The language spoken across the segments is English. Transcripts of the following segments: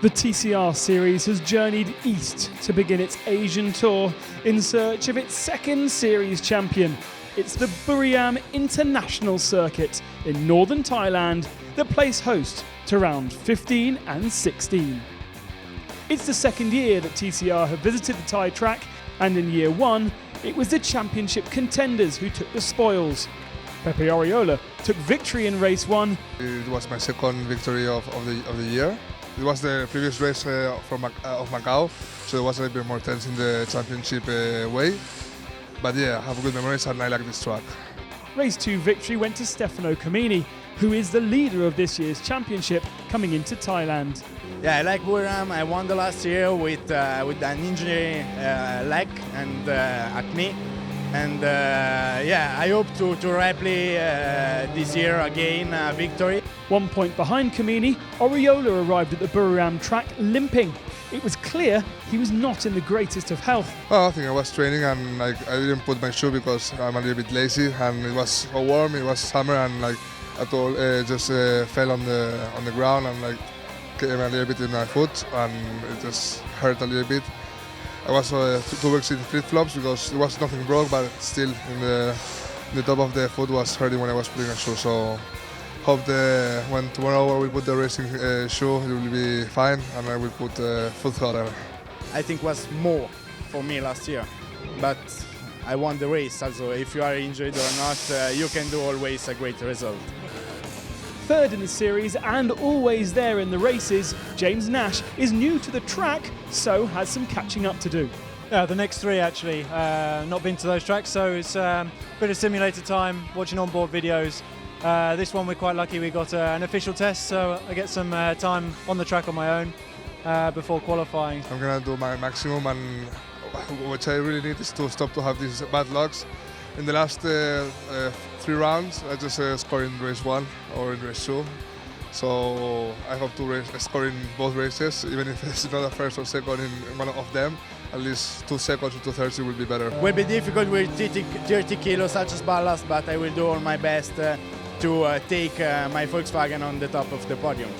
The TCR Series has journeyed east to begin its Asian tour in search of its second series champion. It's the Buriram International Circuit in northern Thailand that plays host to round 15 and 16. It's the second year that TCR have visited the Thai track, and in year one, it was the championship contenders who took the spoils. Pepe Oriola took victory in race one. It was my second victory of the year. It was the previous race of Macau, so it was a little bit more tense in the championship way. But yeah, I have good memories and I like this track. Race 2 victory went to Stefano Camini, who is the leader of this year's championship coming into Thailand. Yeah, I like Buriram. I won the last year with an injury leg and acne. And yeah, I hope to replicate this year again victory. 1 point behind Camini, Oriola arrived at the Buriram track limping. It was clear he was not in the greatest of health. Well, I think I was training and I didn't put my shoe because I'm a little bit lazy and it was so warm, it was summer and I just fell on the ground and came a little bit in my foot and it just hurt a little bit. I was 2 weeks in flip-flops because there was nothing broke, but still in the top of the foot was hurting when I was putting a shoe. So hope when tomorrow we put the racing shoe, it will be fine, and I will put foot cutter. I think was more for me last year, but I won the race. Also, if you are injured or not, you can do always a great result. Third in the series and always there in the races, James Nash is new to the track, so has some catching up to do. Yeah, the next 3 actually. Not been to those tracks, so it's a bit of simulator time, watching onboard videos. This one we're quite lucky we got an official test, so I get some time on the track on my own before qualifying. I'm gonna do my maximum, and what I really need is to stop to have these bad lucks. In the last 3 rounds, I just scored in race 1 or in race 2. So I hope to score in both races, even if it's not a first or second in one of them. At least 2 seconds to 2:30 will be better. Will be difficult with 30 kilos such as ballast, but I will do all my best to take my Volkswagen on the top of the podium.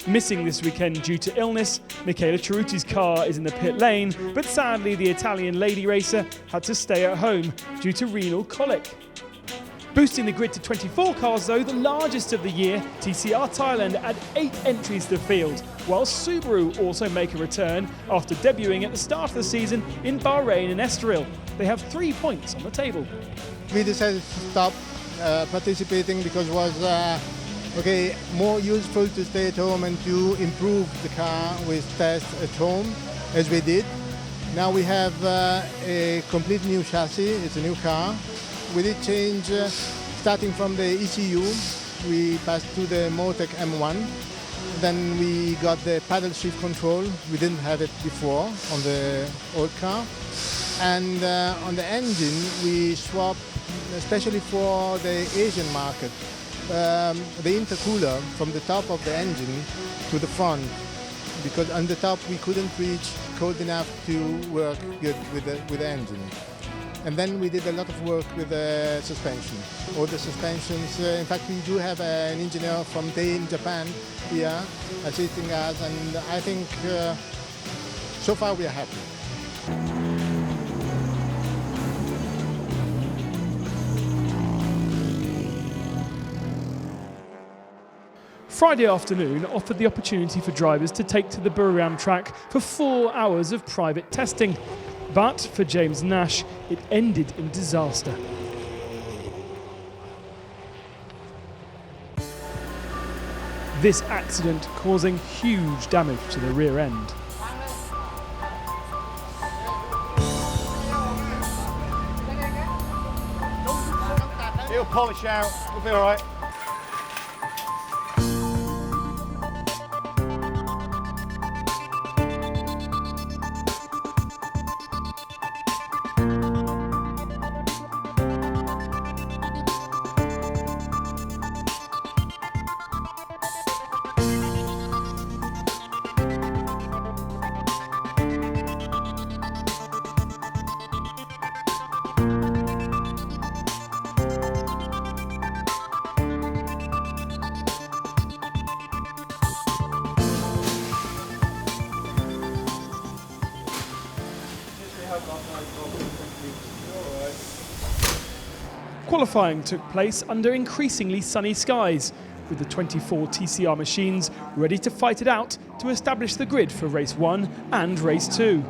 Missing this weekend due to illness, Michela Cerruti's car is in the pit lane, but sadly the Italian lady racer had to stay at home due to renal colic. Boosting the grid to 24 cars though, the largest of the year, TCR Thailand add 8 entries to the field, while Subaru also make a return after debuting at the start of the season in Bahrain and Estoril. They have 3 points on the table. We decided to stop participating because it was more useful to stay at home and to improve the car with tests at home, as we did. Now we have a complete new chassis, it's a new car. We did change, starting from the ECU, we passed to the Motec M1. Then we got the paddle shift control, we didn't have it before on the old car. And on the engine, we swapped, especially for the Asian market, the intercooler from the top of the engine to the front, because on the top we couldn't reach cold enough to work good with the engine. And then we did a lot of work with the suspension. All the suspensions, in fact we do have an engineer from Day in Japan here assisting us, and I think so far we are happy. Friday afternoon offered the opportunity for drivers to take to the Buriram track for 4 hours of private testing. But for James Nash, it ended in disaster. This accident causing huge damage to the rear end. It'll polish out, it'll be alright. Qualifying took place under increasingly sunny skies, with the 24 TCR machines ready to fight it out to establish the grid for race 1 and race 2.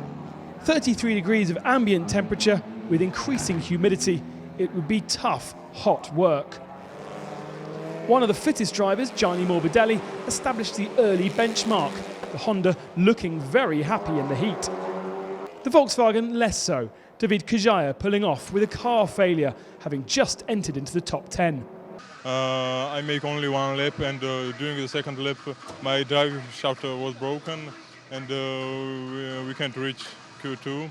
33 degrees of ambient temperature with increasing humidity. It would be tough, hot work. One of the fittest drivers, Gianni Morbidelli, established the early benchmark, the Honda looking very happy in the heat. The Volkswagen less so, David Kajaya pulling off with a car failure, having just entered into the top 10. I make only one lap, and during the second lap my drive shaft was broken, and we can't reach Q2.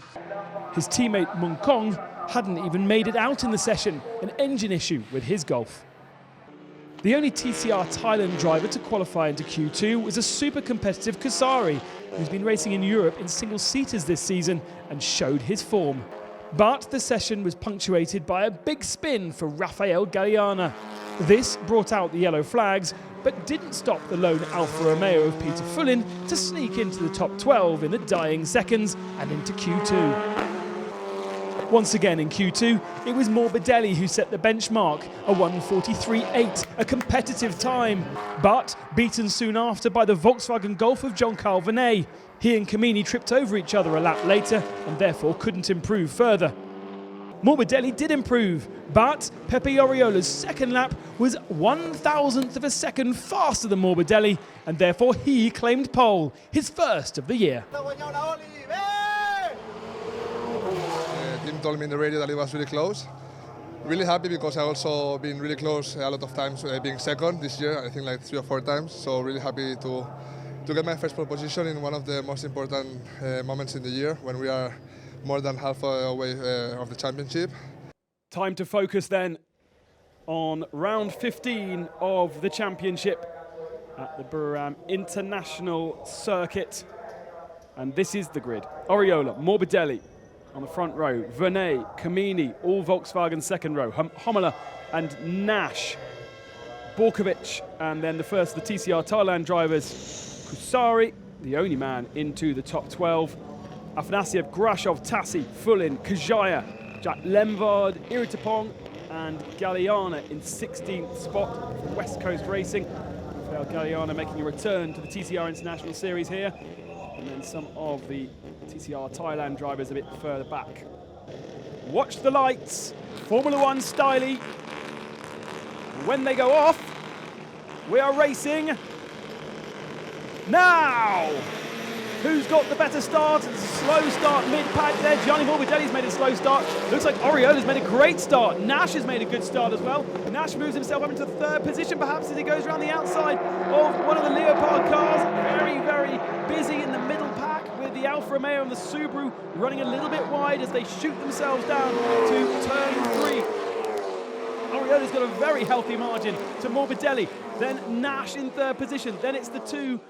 His teammate Mung Kong hadn't even made it out in the session, an engine issue with his Golf. The only TCR Thailand driver to qualify into Q2 was a super competitive Kusari, who's been racing in Europe in single-seaters this season and showed his form. But the session was punctuated by a big spin for Rafael Galliana. This brought out the yellow flags, but didn't stop the lone Alfa Romeo of Peter Fullin to sneak into the top 12 in the dying seconds and into Q2. Once again in Q2, it was Morbidelli who set the benchmark, a 1:43.8, a competitive time, but beaten soon after by the Volkswagen Golf of Jean-Carl Vernet. He and Camini tripped over each other a lap later and therefore couldn't improve further. Morbidelli did improve, but Pepe Oriola's second lap was 1,000th of a second faster than Morbidelli, and therefore he claimed pole, his first of the year. Tim told me in the radio that it was really close. Really happy because I also been really close a lot of times being second this year, I think like 3 or 4 times, so really happy to get my first pole position in one of the most important moments in the year when we are more than half away of the championship. Time to focus then on round 15 of the championship at the Buriram International Circuit. And this is the grid. Oriola, Morbidelli on the front row, Vernet, Camini, all Volkswagen second row, Hommela and Nash, Borkovic, and then the first of the TCR Thailand drivers, Kusari, the only man into the top 12. Afanasiev, Grashov, Tassi, Fullin, Kajaya, Jack Lemvard, Iritapong, and Galliana in 16th spot for West Coast Racing. Rafael Galliana making a return to the TCR International Series here. And then some of the TCR Thailand drivers a bit further back. Watch the lights, Formula One styly. When they go off, we are racing now. Who's got the better start? It's a slow start mid-pack there. Gianni Morbidelli's made a slow start. Looks like Oriola's made a great start. Nash has made a good start as well. Nash moves himself up into third position perhaps as he goes around the outside of one of the Leopard cars. Very, very busy in the middle pack with the Alfa Romeo and the Subaru running a little bit wide as they shoot themselves down to turn 3. Oriola's got a very healthy margin to Morbidelli. Then Nash in third position. Then it's the 2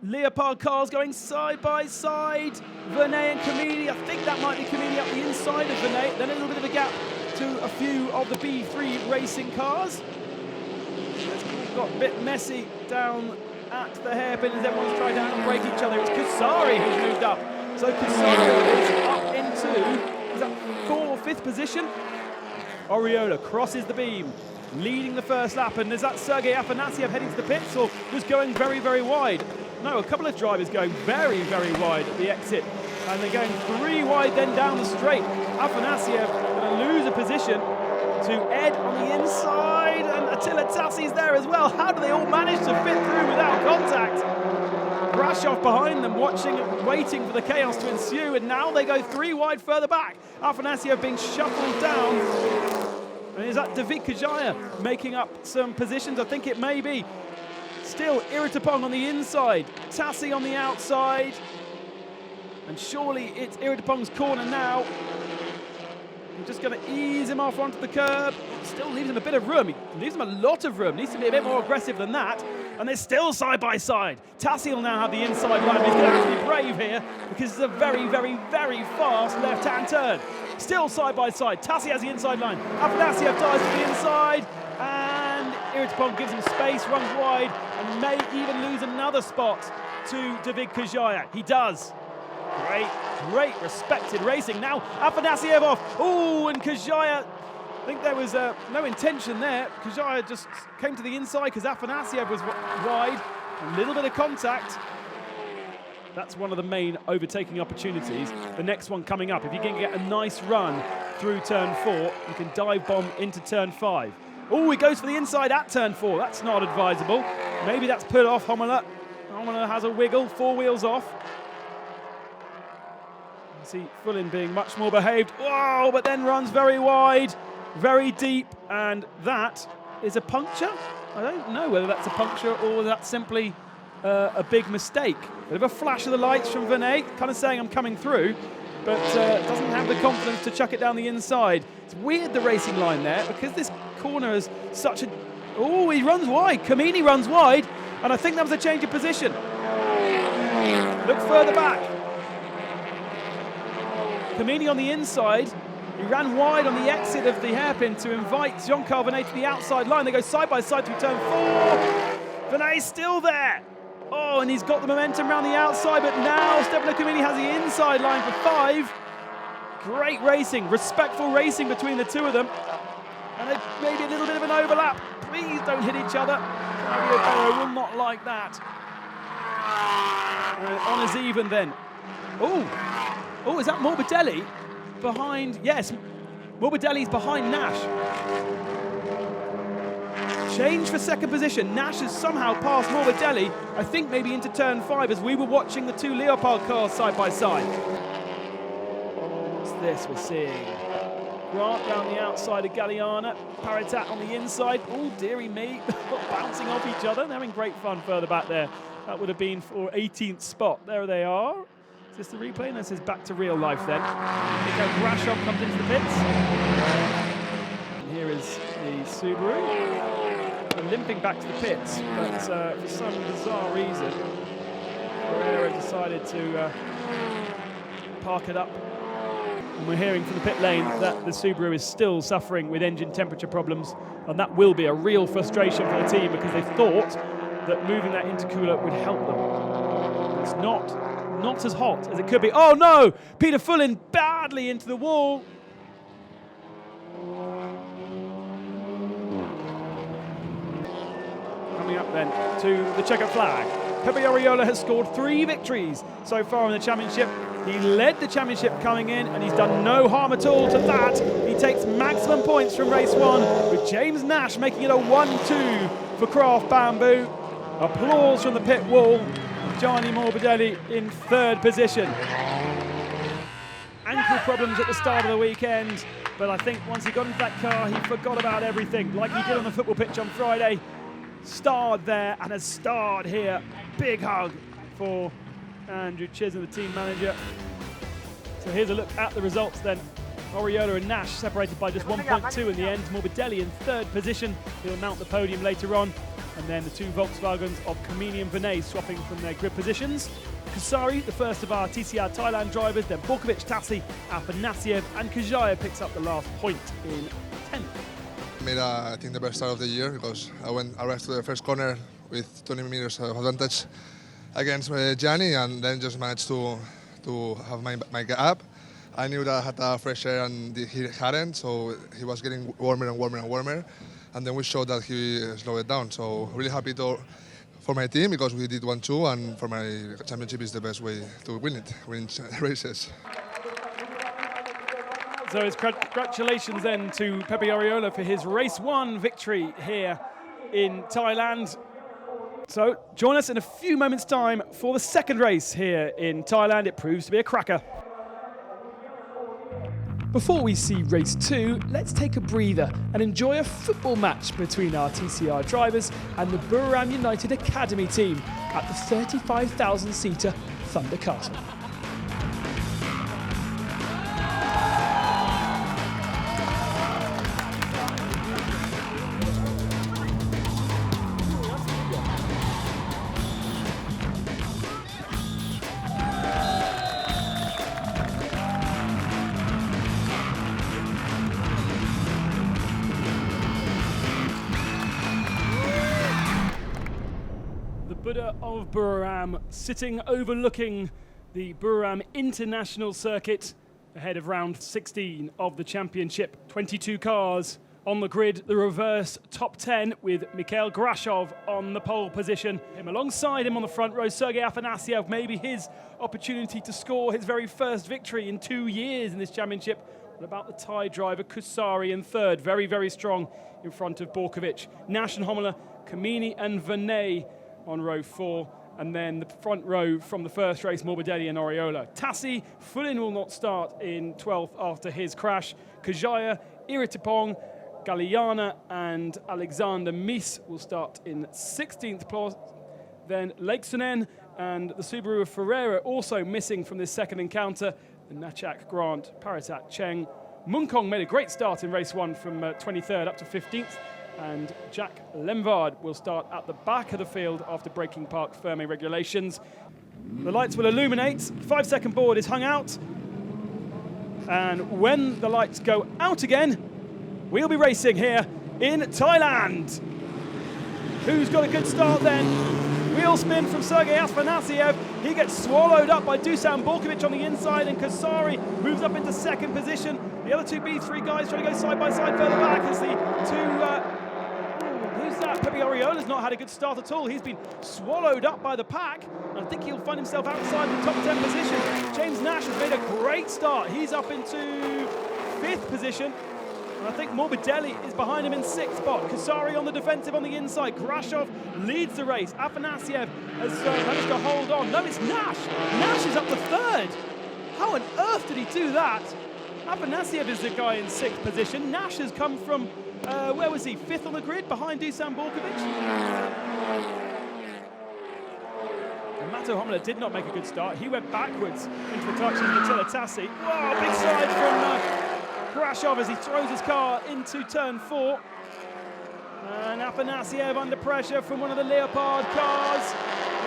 Leopard cars going side by side. Vernet and Camini. I think that might be Camini up the inside of Vernet. Then a little bit of a gap to a few of the B3 racing cars. It's got a bit messy down at the hairpin as everyone's trying to outbreak each other. It's Kusari who's moved up. So Kusari is up into, is that 4th, 5th position? Oriola crosses the beam, leading the first lap, and is that Sergei Afanasiev heading to the pits or just going very, very wide? No, a couple of drivers going very, very wide at the exit, and they're going 3 wide then down the straight. Afanasiev going to lose a position to Ed on the inside, and Attila Tassi's there as well. How do they all manage to fit through without contact? Grashov behind them, watching and waiting for the chaos to ensue, and now they go 3 wide further back. Afanasiev being shuffled down. And is that David Kajaya making up some positions? I think it may be. Still Iritapong on the inside, Tassi on the outside. And surely it's Iritapong's corner now. I'm just going to ease him off onto the curb. Still leaves him a bit of room. He leaves him a lot of room. Needs to be a bit more aggressive than that. And they're still side by side. Tassi will now have the inside line. He's going to have to be brave here because it's a very, very, very fast left-hand turn. Still side by side. Tassi has the inside line. Afanasiev dives to the inside. And Iritapong gives him space, runs wide, and may even lose another spot to David Kajaya. He does. Great, respected racing. Now Afanasiev off. Oh, and Kazhaya, I think there was no intention there. Kazhaya just came to the inside because Afanasiev was wide. A little bit of contact. That's one of the main overtaking opportunities. The next one coming up, if you can get a nice run through turn 4, you can dive bomb into turn 5. Oh, he goes for the inside at turn 4. That's not advisable. Maybe that's put off Homola. Homola has a wiggle, 4 wheels off. You see Fullin being much more behaved. Whoa, but then runs very wide, very deep, and that is a puncture? I don't know whether that's a puncture or whether that's simply a big mistake. Bit of a flash of the lights from Venet, kind of saying I'm coming through, but doesn't have the confidence to chuck it down the inside. It's weird, the racing line there, because this corner is such a... Oh, he runs wide. Kamini runs wide, and I think that was a change of position. Look further back. Kamini on the inside. He ran wide on the exit of the hairpin to invite Jean-Carl Venet to the outside line. They go side by side through turn 4. Venet's still there. Oh, and he's got the momentum around the outside, but now Stefano Kamini has the inside line for 5. Great racing, respectful racing between the two of them. And maybe a little bit of an overlap. Please don't hit each other. Fabio Barro will not like that. On as even then. Oh, is that Morbidelli behind? Yes, Morbidelli's behind Nash. Change for second position. Nash has somehow passed Morbidelli, I think maybe into turn 5 as we were watching the two Leopard cars side by side. What's this we're seeing? Grant round the outside of Galliana, Paritat on the inside. Oh, dearie me, bouncing off each other. They're having great fun further back there. That would have been for 18th spot. There they are. Is this the replay? No, this is back to real life then. Nico Grashov comes into the pits. And here is the Subaru. Limping back to the pits, but for some bizarre reason, Ferreira decided to park it up. And we're hearing from the pit lane that the Subaru is still suffering with engine temperature problems, and that will be a real frustration for the team because they thought that moving that intercooler would help them. It's not as hot as it could be. Oh no! Peter Fullin badly into the wall. Coming up then to the checkered flag. Pepe Oriola has scored 3 victories so far in the championship. He led the championship coming in, and he's done no harm at all to that. He takes maximum points from race 1, with James Nash making it a 1-2 for Craft Bamboo. Applause from the pit wall. Gianni Morbidelli in 3rd position. Ankle problems at the start of the weekend, but I think once he got into that car, he forgot about everything, like he did on the football pitch on Friday. Starred there and has starred here. Big hug for Andrew Chisholm, the team manager. So here's a look at the results then. Oriola and Nash separated by just 1.2 in the end. Morbidelli in 3rd position. He'll mount the podium later on. And then the two Volkswagens of Kamini and Venet swapping from their grid positions. Kasari, the first of our TCR Thailand drivers, then Borkovic, Tassi, Afanasiev, and Kazhaya picks up the last point in 10th. Made I think the best start of the year because I arrived to the first corner with 20 meters of advantage against Gianni, and then just managed to have my gap. I knew that I had a fresh air and he hadn't, so he was getting warmer and warmer and warmer, and then we showed that he slowed it down. So really happy for my team because we did 1-2, and for my championship is the best way to win races. So it's congratulations then to Pepe Oriola for his race 1 victory here in Thailand. So join us in a few moments' time for the second race here in Thailand. It proves to be a cracker. Before we see race 2, let's take a breather and enjoy a football match between our TCR drivers and the Buriram United Academy team at the 35,000-seater Thunder Castle. Buddha of Buriram sitting overlooking the Buriram International Circuit ahead of round 16 of the championship. 22 cars on the grid, the reverse top 10 with Mikhail Grashov on the pole position. Alongside him on the front row, Sergei Afanasyev, maybe his opportunity to score his very first victory in 2 years in this championship. What about the Thai driver Kusari in third? Very, very strong in front of Borkovic. Nash and Homela, Kamini and Vinay on row 4. And then the front row from the first race, Morbidelli and Oriola. Tassi Fulin will not start in 12th after his crash. Kajaya, Iritipong, Galiana and Alexander Mies will start in 16th place. Then Leiksonen and the Subaru of Ferreira also missing from this second encounter. And Nachak, Grant, Paratat, Cheng. Munkong made a great start in race 1 from 23rd up to 15th. And Jack Lemvard will start at the back of the field after breaking park Fermi regulations. The lights will illuminate. 5-second board is hung out. And when the lights go out again, we'll be racing here in Thailand. Who's got a good start then? Wheel spin from Sergei Afanasyev. He gets swallowed up by Dusan Borkovic on the inside, and Kasari moves up into second position. The other two B3 guys trying to go side by side further back as the two... who's that? Pepe Oriola's not had a good start at all. He's been swallowed up by the pack, and I think he'll find himself outside the top 10 position. James Nash has made a great start. He's up into 5th position. And I think Morbidelli is behind him in 6th spot. Kasari on the defensive on the inside. Grashov leads the race. Afanasyev has managed to hold on. No, it's Nash. Nash is up to 3rd. How on earth did he do that? Afanasyev is the guy in 6th position. Nash has come from, where was he? 5th on the grid behind Dusan Borkovic. And Mato Homela did not make a good start. He went backwards into the clutches of Attila Tassi. Whoa, big side from Grashov as he throws his car into turn 4. And Afanasyev under pressure from one of the Leopard cars.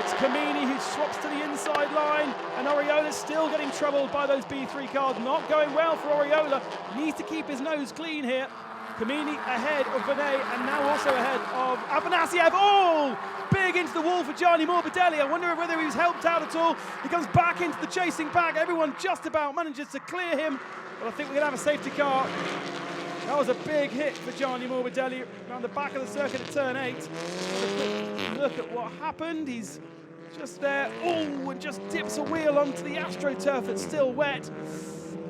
It's Kamini who swaps to the inside line, and Oriola's still getting troubled by those B3 cars. Not going well for Oriola. Needs to keep his nose clean here. Kamini ahead of Vinay, and now also ahead of Afanasyev. Oh! Big into the wall for Gianni Morbidelli. I wonder whether he was helped out at all. He comes back into the chasing pack. Everyone just about manages to clear him. But I think we're going to have a safety car. That was a big hit for Gianni Morbidelli around the back of the circuit at turn 8. Look at what happened. He's just there. Oh, and just dips a wheel onto the AstroTurf that's still wet.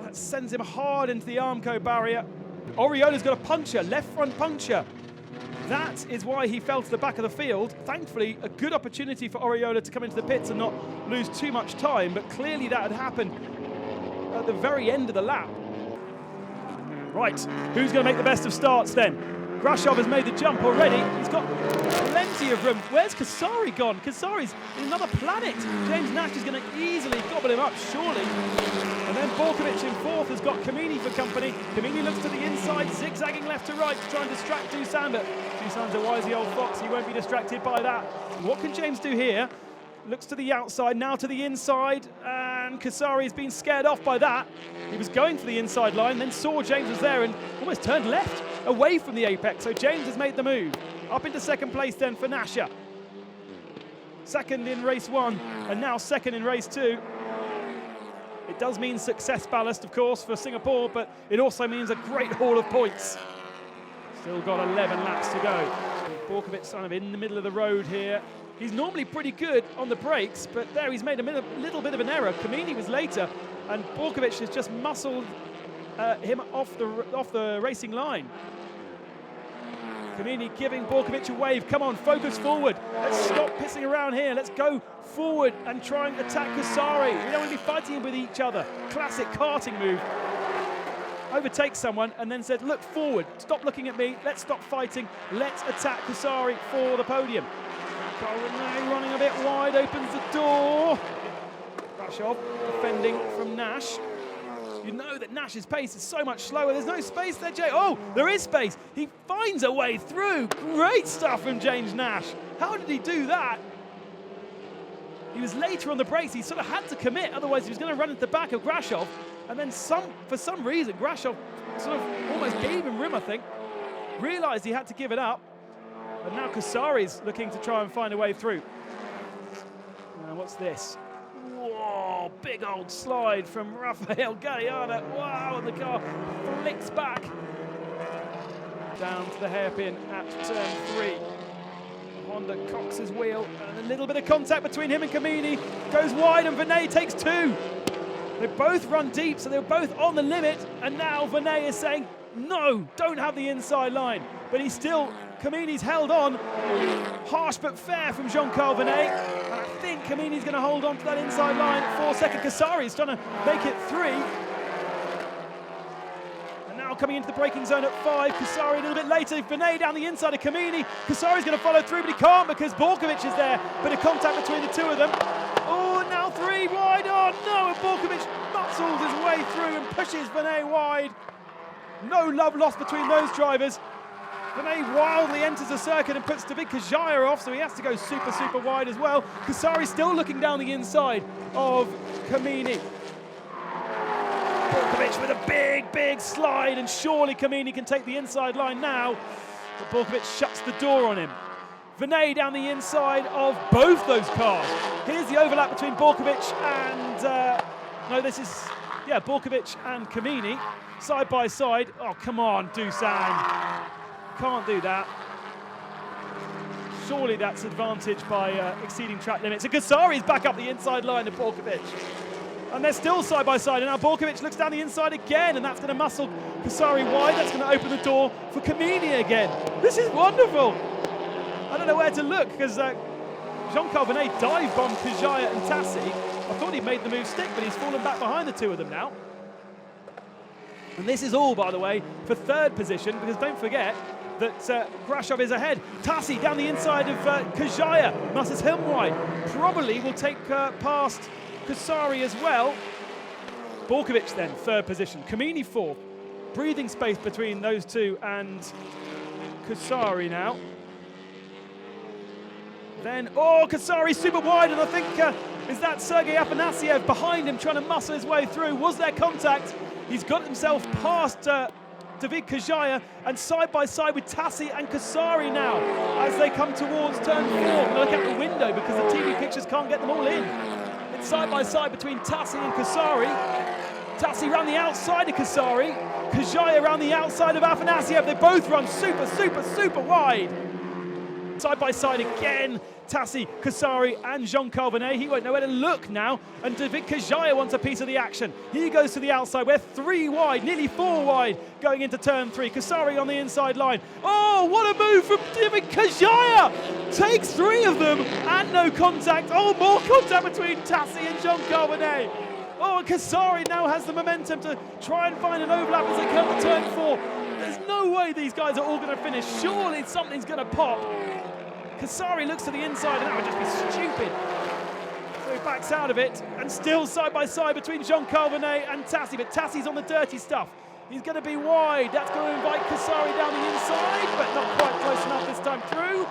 That sends him hard into the Armco barrier. Oriola's got a puncture, left front puncture. That is why he fell to the back of the field. Thankfully, a good opportunity for Oriola to come into the pits and not lose too much time, but clearly that had happened at the very end of the lap. Right, who's going to make the best of starts then? Grashov has made the jump already. He's got plenty of room. Where's Kasari gone? Kasari's in another planet. James Nash is going to easily gobble him up, surely. And then Borkovic in 4th has got Kamini for company. Kamini looks to the inside, zigzagging left to right to try and distract Dusan, but Dusan's a wisey old fox. He won't be distracted by that. What can James do here? Looks to the outside, now to the inside, and Kasari's been scared off by that. He was going for the inside line, then saw James was there and almost turned left away from the apex, so James has made the move. Up into second place then for Nasha. Second in race 1, and now second in race 2. It does mean success ballast, of course, for Singapore, but it also means a great haul of points. Still got 11 laps to go. Borkovic kind of in the middle of the road here. He's normally pretty good on the brakes, but there he's made a little bit of an error. Kamini was later, and Borkovic has just muscled him off the racing line. Kamini giving Borkovic a wave. Come on, focus forward. Let's stop pissing around here. Let's go forward and try and attack Kasari. We don't want to be fighting with each other. Classic karting move. Overtakes someone and then said, look forward. Stop looking at me. Let's stop fighting. Let's attack Kasari for the podium. Running a bit wide, opens the door. Grashov defending from Nash. You know that Nash's pace is so much slower. There's no space there, Jay. Oh, there is space. He finds a way through. Great stuff from James Nash. How did he do that? He was later on the brakes. He sort of had to commit. Otherwise, he was going to run at the back of Grashov. And then for some reason, Grashov sort of almost gave him room, I think. Realized he had to give it up. And now Kasari's looking to try and find a way through. What's this? Whoa, big old slide from Rafael Galliana. Wow, and the car flicks back down to the hairpin at turn 3. Honda cocks his wheel, and a little bit of contact between him and Camini. Goes wide, and Vinet takes 2. They both run deep, so they're both on the limit, and now Vinet is saying, no, don't have the inside line. But he's still, Camini's held on. Harsh but fair from Jean-Carl Vinet. And I think Camini's going to hold on to that inside line. 4-second Casari's trying to make it 3. And now coming into the braking zone at 5. Casari a little bit later. Vinet down the inside of Camini. Casari's going to follow through, but he can't because Borkovic is there. Bit of contact between the two of them. Oh, now 3 wide. Oh no, and Borkovic muscles his way through and pushes Vinet wide. No love lost between those drivers. Vinet wildly enters the circuit and puts David Kajaya off, so he has to go super, super wide as well. Casari still looking down the inside of Camini. Borkovic with a big, big slide, and surely Camini can take the inside line now. But Borkovic shuts the door on him. Vinet down the inside of both those cars. Here's the overlap between Borkovic and... Borkovic and Camini. Side by side. Oh, come on, Dusan. Can't do that. Surely that's advantage by exceeding track limits. And Casari's back up the inside line of Borkovic. And they're still side by side. And now Borkovic looks down the inside again, and that's going to muscle Casari wide. That's going to open the door for Camini again. This is wonderful. I don't know where to look because Jean-Carl Vinet dive-bombed Kajaya and Tassi. I thought he'd made the move stick, but he's fallen back behind the two of them now. And this is all, by the way, for 3rd position, because don't forget that Grashov is ahead. Tassi down the inside of Kajaya, muscles him wide. Probably will take past Casari as well. Borkovic then, 3rd position. Camini 4th. Breathing space between those two and Casari now. Then, Casari super wide, and I think, is that Sergei Afanasiev behind him trying to muscle his way through? Was there contact? He's got himself past David Kajaya, and side by side with Tassi and Casari now as they come towards turn 4. I'm going to look out the window because the TV pictures can't get them all in. It's side by side between Tassi and Casari. Tassi around the outside of Casari. Kajaya around the outside of Afanasiev. They both run super, super, super wide. Side by side again, Tassi, Casari and Jean-Carl Vinet. He won't know where to look now, and David Kajaya wants a piece of the action. He goes to the outside. We're 3 wide, nearly 4 wide going into turn 3. Casari on the inside line. Oh, what a move from David Kajaya! Takes 3 of them and no contact. Oh, more contact between Tassi and Jean-Carl Vinet. Oh, and Casari now has the momentum to try and find an overlap as they come to turn 4. There's no way these guys are all going to finish. Surely something's going to pop. Casari looks to the inside, and that would just be stupid. So he backs out of it, and still side by side between Jean-Carl Vinet and Tassi, but Tassi's on the dirty stuff. He's going to be wide. That's going to invite Casari down the inside, but not quite close enough this time through.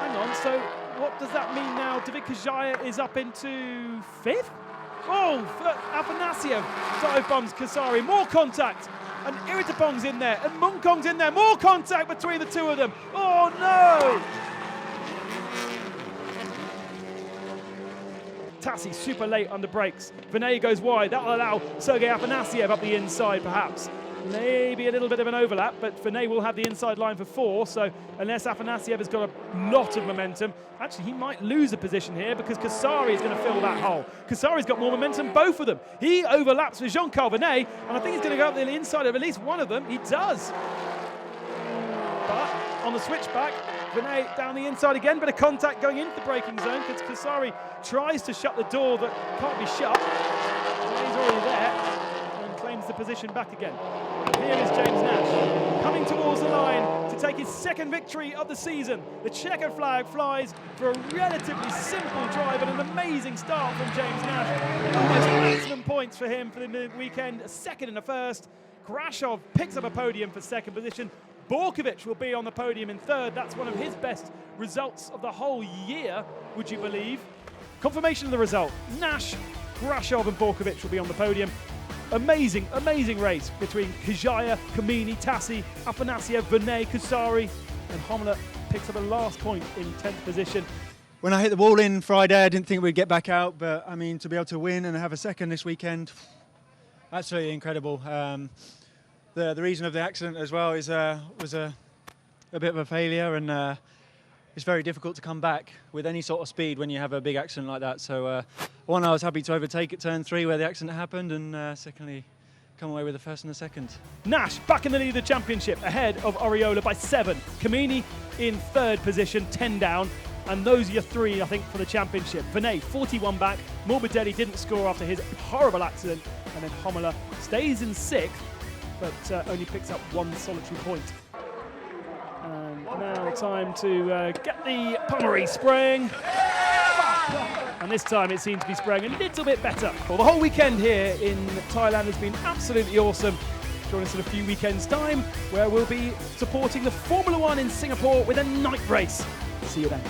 Hang on, so what does that mean now? David Kajaya is up into 5th? Oh, Afanasiev dive bombs Casari. More contact. And Iritapong's in there, and Munkong's in there. More contact between the two of them. Oh no! Tassi super late on the brakes. Vinet goes wide. That will allow Sergei Afanasiev up the inside, perhaps. Maybe a little bit of an overlap, but Vinet will have the inside line for 4, so unless Afanasiev has got a lot of momentum, actually he might lose a position here because Casari is going to fill that hole. Casari's got more momentum, both of them. He overlaps with Jean-Carl Vinet, and I think he's going to go up the inside of at least one of them. He does. But on the switchback, Vinet down the inside again, bit of contact going into the braking zone because Casari tries to shut the door that can't be shut. Vinet's already there and claims the position back again. Here is James Nash coming towards the line to take his 2nd victory of the season. The checkered flag flies for a relatively simple drive and an amazing start from James Nash. Almost maximum points for him for the weekend, a 2nd and a 1st. Grashov picks up a podium for 2nd position. Borkovic will be on the podium in 3rd. That's one of his best results of the whole year, would you believe? Confirmation of the result. Nash, Grashov and Borkovic will be on the podium. Amazing, amazing race between Kajaya, Camini, Tassi, Afanasiev, Vinet, Casari, and Homler picks up a last point in 10th position. when I hit the wall in Friday, I didn't think we'd get back out, but I mean, to be able to win and have a second this weekend, absolutely incredible. The reason of the accident as well is was a bit of a failure, and it's very difficult to come back with any sort of speed when you have a big accident like that. So one, I was happy to overtake at turn 3 where the accident happened, and secondly, come away with the first and the second. Nash back in the lead of the championship, ahead of Oriola by 7. Camini in 3rd position, 10 down. And those are your 3, I think, for the championship. Venet, 41 back. Morbidelli didn't score after his horrible accident. And then Hommler stays in 6th, but only picks up 1 solitary point. And now time to get the Pommery spraying. And this time it seems to be spraying a little bit better. Well, the whole weekend here in Thailand has been absolutely awesome. Join us in a few weekends' time, where we'll be supporting the Formula 1 in Singapore with a night race. See you then.